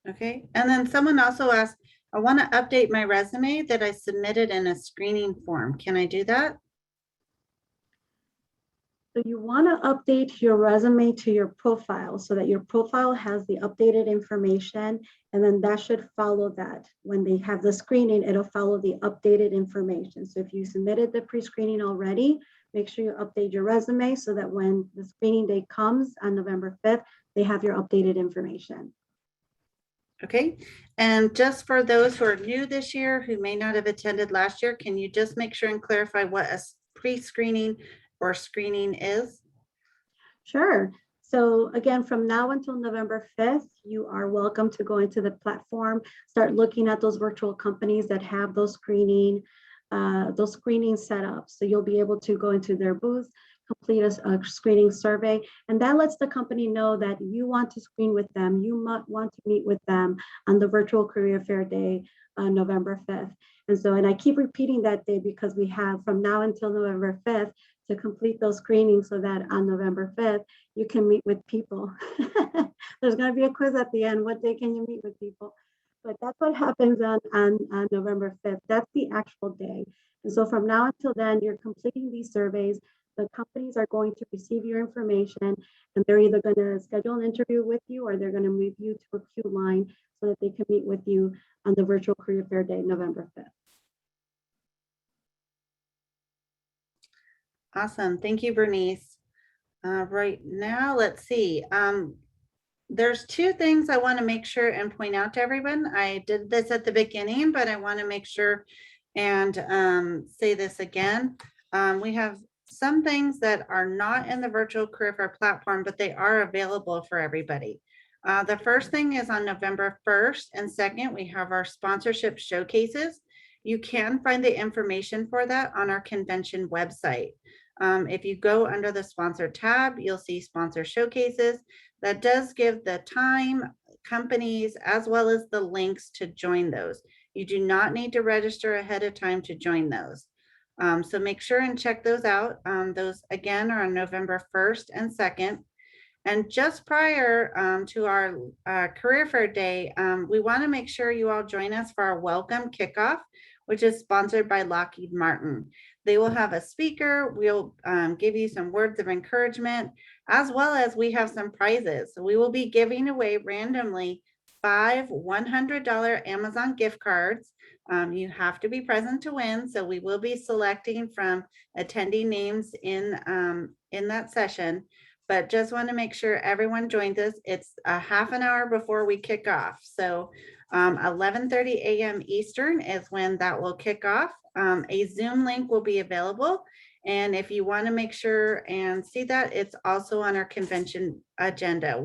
Okay, and then someone also asked, I want to update my resume that I submitted in a screening form. Can I do that? So you want to update your resume to your profile so that your profile has the updated information, and then that should follow that. When they have the screening, it'll follow the updated information. So if you submitted the pre-screening already, make sure you update your resume so that when the screening day comes on November 5th, they have your updated information. Okay, and just for those who are new this year, who may not have attended last year, can you just make sure and clarify what a pre-screening or screening is? Sure. So again, from now until November 5th, you are welcome to go into the platform, start looking at those virtual companies that have those screening set up. So you'll be able to go into their booth, complete a screening survey, and that lets the company know that you want to screen with them. You might want to meet with them on the virtual career fair day, November 5th. And I keep repeating that day because we have from now until November 5th to complete those screenings so that on November 5th, you can meet with people. There's going to be a quiz at the end. What day can you meet with people? But that's what happens on November 5th. That's the actual day. And so from now until then, you're completing these surveys. The companies are going to receive your information, and they're either going to schedule an interview with you or they're going to move you to a queue line so that they can meet with you on the virtual career fair day, November 5th. Awesome. Thank you, Bernice. Right now, let's see. There's two things I want to make sure and point out to everyone. I did this at the beginning, but I want to make sure and say this again. We have some things that are not in the virtual career fair platform, but they are available for everybody. The first thing is on November 1st and 2nd, we have our sponsorship showcases. You can find the information for that on our convention website. If you go under the sponsor tab, you'll see sponsor showcases. That does give the time, companies, as well as the links to join those. You do not need to register ahead of time to join those. So make sure and check those out. Those again are on November 1st and 2nd. And just prior to our career fair day, we want to make sure you all join us for our welcome kickoff, which is sponsored by Lockheed Martin. They will have a speaker. We'll give you some words of encouragement, as well as we have some prizes. So we will be giving away randomly 5 $100 Amazon gift cards. You have to be present to win. So we will be selecting from attendee names in that session, but just want to make sure everyone joins us. It's a half an hour before we kick off. So 11:30 a.m. Eastern is when that will kick off. A Zoom link will be available. And if you want to make sure and see that, it's also on our convention agenda.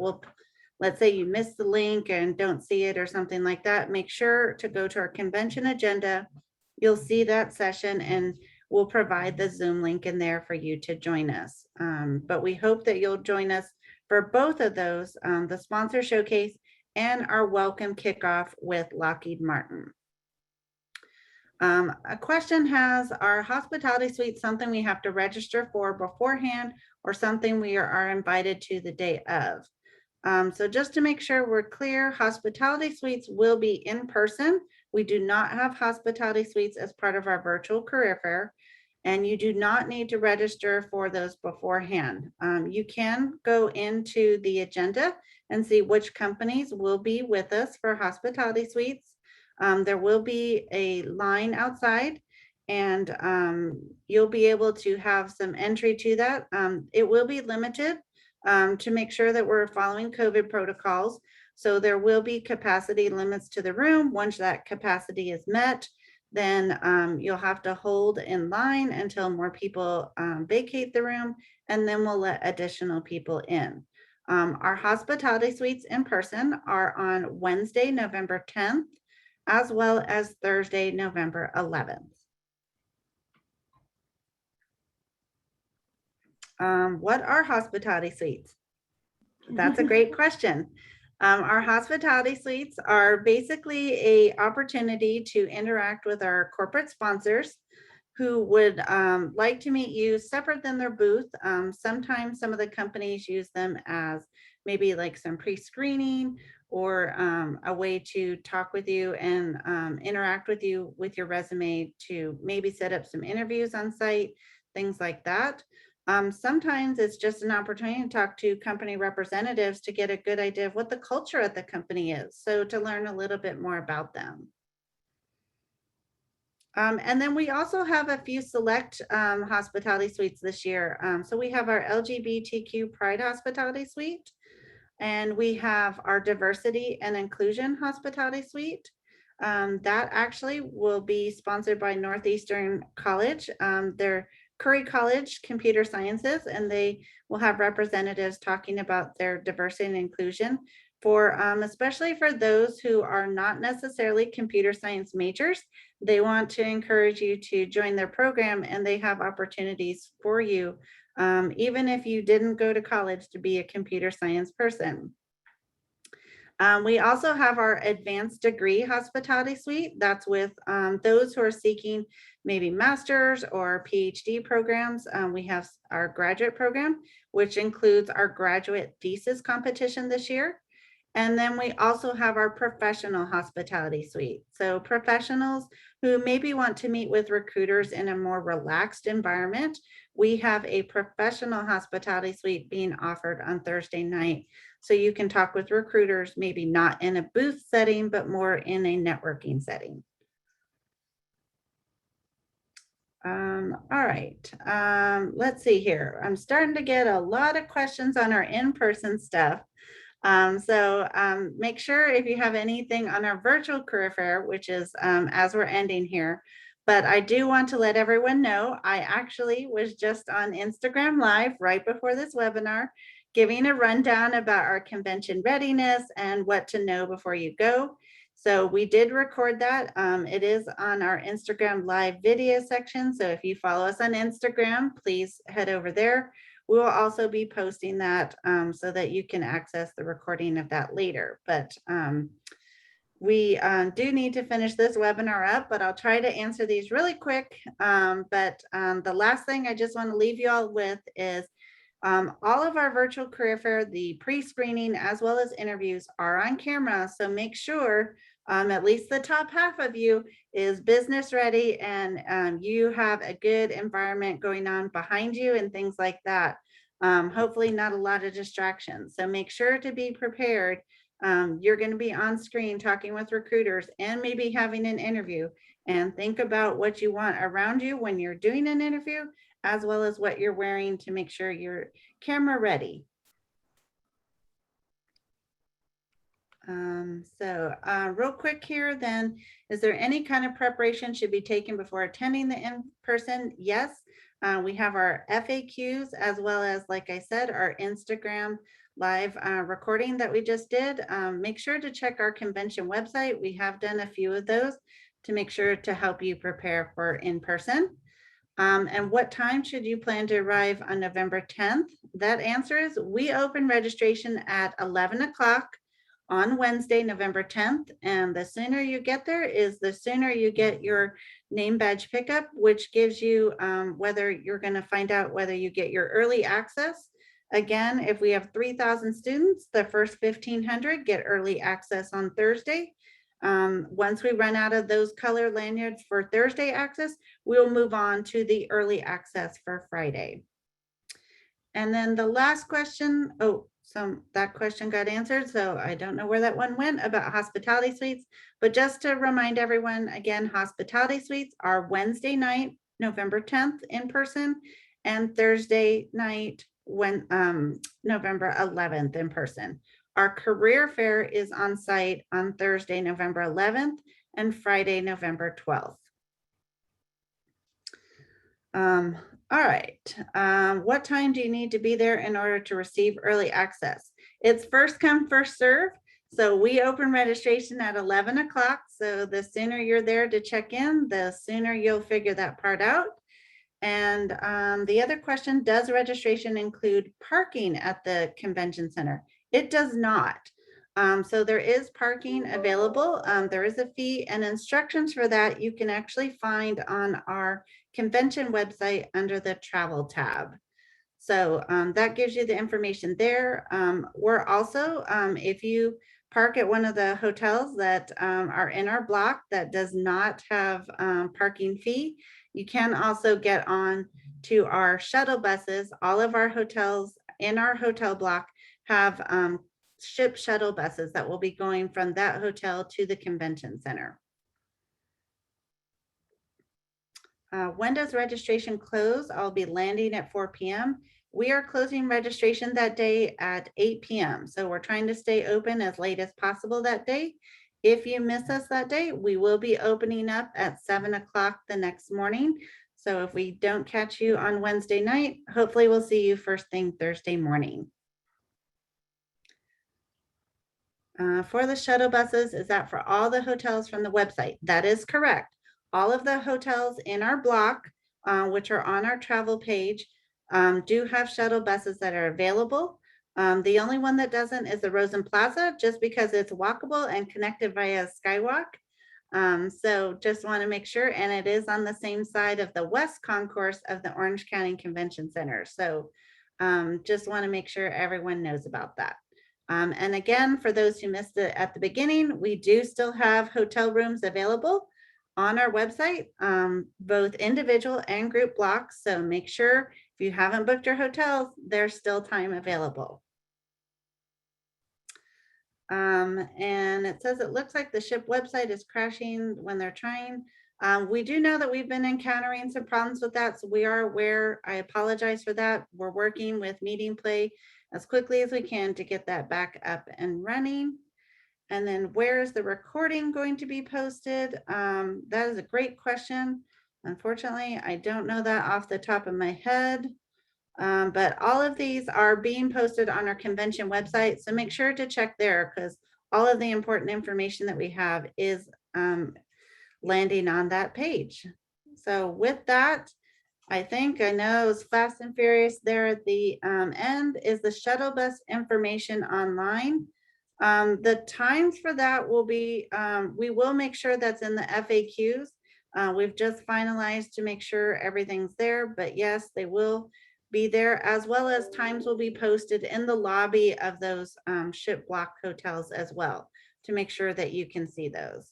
Let's say you missed the link and don't see it or something like that, make sure to go to our convention agenda. You'll see that session and we'll provide the Zoom link in there for you to join us. But we hope that you'll join us for both of those, the sponsor showcase and our welcome kickoff with Lockheed Martin. A question has, are hospitality suites something we have to register for beforehand or something we are invited to the day of? So just to make sure we're clear, hospitality suites will be in person. We do not have hospitality suites as part of our virtual career fair, and you do not need to register for those beforehand. You can go into the agenda and see which companies will be with us for hospitality suites. There will be a line outside and you'll be able to have some entry to that. It will be limited to make sure that we're following COVID protocols. So there will be capacity limits to the room. Once that capacity is met, then you'll have to hold in line until more people vacate the room, and then we'll let additional people in. Our hospitality suites in person are on Wednesday, November 10th, as well as Thursday, November 11th. What are hospitality suites? That's a great question. Our hospitality suites are basically an opportunity to interact with our corporate sponsors who would like to meet you separate than their booth. Sometimes some of the companies use them as maybe like some pre-screening or a way to talk with you and interact with you with your resume to maybe set up some interviews on site, things like that. Sometimes it's just an opportunity to talk to company representatives to get a good idea of what the culture at the company is. So to learn a little bit more about them. And then we also have a few select hospitality suites this year. So we have our LGBTQ Pride Hospitality Suite, and we have our Diversity and Inclusion Hospitality Suite. That actually will be sponsored by Northeastern College. They're Curry College Computer Sciences, and they will have representatives talking about their diversity and inclusion for especially for those who are not necessarily computer science majors. They want to encourage you to join their program, and they have opportunities for you, even if you didn't go to college to be a computer science person. We also have our advanced degree hospitality suite. That's with those who are seeking maybe master's or PhD programs. We have our graduate program, which includes our graduate thesis competition this year. And then we also have our professional hospitality suite. So professionals who maybe want to meet with recruiters in a more relaxed environment, we have a professional hospitality suite being offered on Thursday night. So you can talk with recruiters, maybe not in a booth setting, but more in a networking setting. All right, let's see here. I'm starting to get a lot of questions on our in-person stuff. Make sure if you have anything on our virtual career fair, which is as we're ending here, but I do want to let everyone know, I actually was just on Instagram Live right before this webinar, giving a rundown about our convention readiness and what to know before you go. So we did record that. It is on our Instagram Live video section. So if you follow us on Instagram, please head over there. We will also be posting that so that you can access the recording of that later. But we do need to finish this webinar up, but I'll try to answer these really quick. The last thing I just want to leave you all with is all of our virtual career fair, the pre-screening as well as interviews are on camera. So make sure at least the top half of you is business ready and you have a good environment going on behind you and things like that. Hopefully not a lot of distractions. So make sure to be prepared. You're going to be on screen talking with recruiters and maybe having an interview, and think about what you want around you when you're doing an interview, as well as what you're wearing to make sure you're camera ready. Real quick here then, is there any kind of preparation should be taken before attending the in-person? Yes, we have our FAQs as well as, like I said, our Instagram live recording that we just did. Make sure to check our convention website. We have done a few of those to make sure to help you prepare for in-person. And what time should you plan to arrive on November 10th? That answer is we open registration at 11 o'clock on Wednesday, November 10th. And the sooner you get there is the sooner you get your name badge pickup, which gives you whether you're going to find out whether you get your early access. Again, if we have 3,000 students, the first 1,500 get early access on Thursday. Once we run out of those color lanyards for Thursday access, we'll move on to the early access for Friday. And then the last question, that question got answered, so I don't know where that one went about hospitality suites, but just to remind everyone, again, hospitality suites are Wednesday night, November 10th in person, and Thursday night, when November 11th in person. Our career fair is on site on Thursday, November 11th and Friday, November 12th. All right, what time do you need to be there in order to receive early access? It's first come, first serve. So we open registration at 11 o'clock. So the sooner you're there to check in, the sooner you'll figure that part out. And the other question, does registration include parking at the convention center? It does not. So there is parking available. There is a fee, and instructions for that you can actually find on our convention website under the travel tab. So that gives you the information there. We're also, if you park at one of the hotels that are in our block that does not have parking fee, you can also get on to our shuttle buses. All of our hotels in our hotel block have ship shuttle buses that will be going from that hotel to the convention center. When does registration close? I'll be landing at 4 p.m. We are closing registration that day at 8 p.m. So we're trying to stay open as late as possible that day. If you miss us that day, we will be opening up at 7 o'clock the next morning. So if we don't catch you on Wednesday night, hopefully we'll see you first thing Thursday morning. For the shuttle buses, is that for all the hotels from the website? That is correct. All of the hotels in our block, which are on our travel page, do have shuttle buses that are available. The only one that doesn't is the Rosen Plaza, just because it's walkable and connected via Skywalk. So just want to make sure, and it is on the same side of the west concourse of the Orange County Convention Center. So just want to make sure everyone knows about that. And again, for those who missed it at the beginning, we do still have hotel rooms available on our website, both individual and group blocks. So make sure if you haven't booked your hotels, there's still time available. And it says it looks like the ship website is crashing when they're trying. We do know that we've been encountering some problems with that, so we are aware. I apologize for that. We're working with Meeting Play as quickly as we can to get that back up and running. And then where is the recording going to be posted? That is a great question. Unfortunately, I don't know that off the top of my head. But all of these are being posted on our convention website. So make sure to check there, because all of the important information that we have is landing on that page. So with that, I think I know it's fast and furious there at the end is the shuttle bus information online. The times for that will be, we will make sure that's in the FAQs. We've just finalized to make sure everything's there, but yes, they will be there, as well as times will be posted in the lobby of those ship block hotels as well, to make sure that you can see those.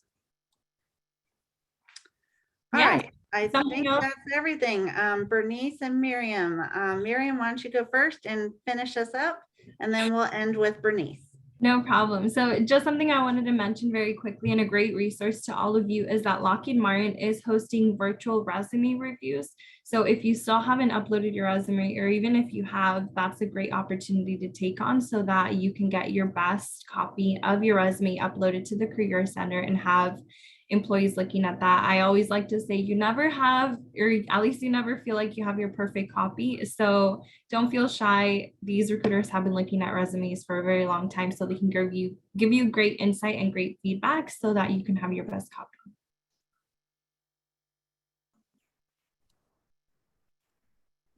All Yeah. right, I think that's everything. Bernice and Miriam. Miriam, why don't you go first and finish us up, and then we'll end with Bernice. No problem. So just something I wanted to mention very quickly, and a great resource to all of you, is that Lockheed Martin is hosting virtual resume reviews. So if you still haven't uploaded your resume, or even if you have, that's a great opportunity to take on, so that you can get your best copy of your resume uploaded to the Career Center and have employees looking at that. I always like to say you never have, or at least you never feel like you have your perfect copy. So don't feel shy. These recruiters have been looking at resumes for a very long time, so they can give you great insight and great feedback so that you can have your best copy.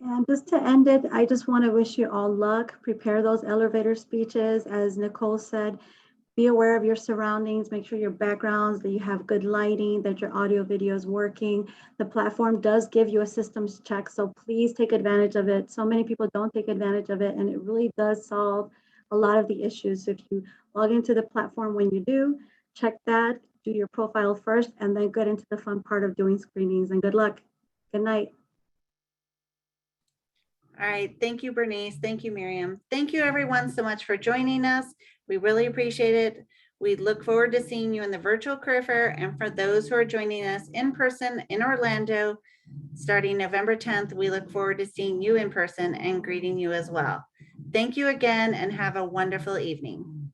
And just to end it, I just want to wish you all luck. Prepare those elevator speeches. As Nicole said, be aware of your surroundings, make sure your backgrounds, that you have good lighting, that your audio video is working. The platform does give you a systems check, so please take advantage of it. So many people don't take advantage of it, and it really does solve a lot of the issues. So if you log into the platform when you do, check that, do your profile first, and then get into the fun part of doing screenings. And good luck. Good night. All right, thank you, Bernice. Thank you, Miriam. Thank you, everyone, so much for joining us. We really appreciate it. We look forward to seeing you in the virtual career fair, and for those who are joining us in person in Orlando, starting November 10th, we look forward to seeing you in person and greeting you as well. Thank you again, and have a wonderful evening.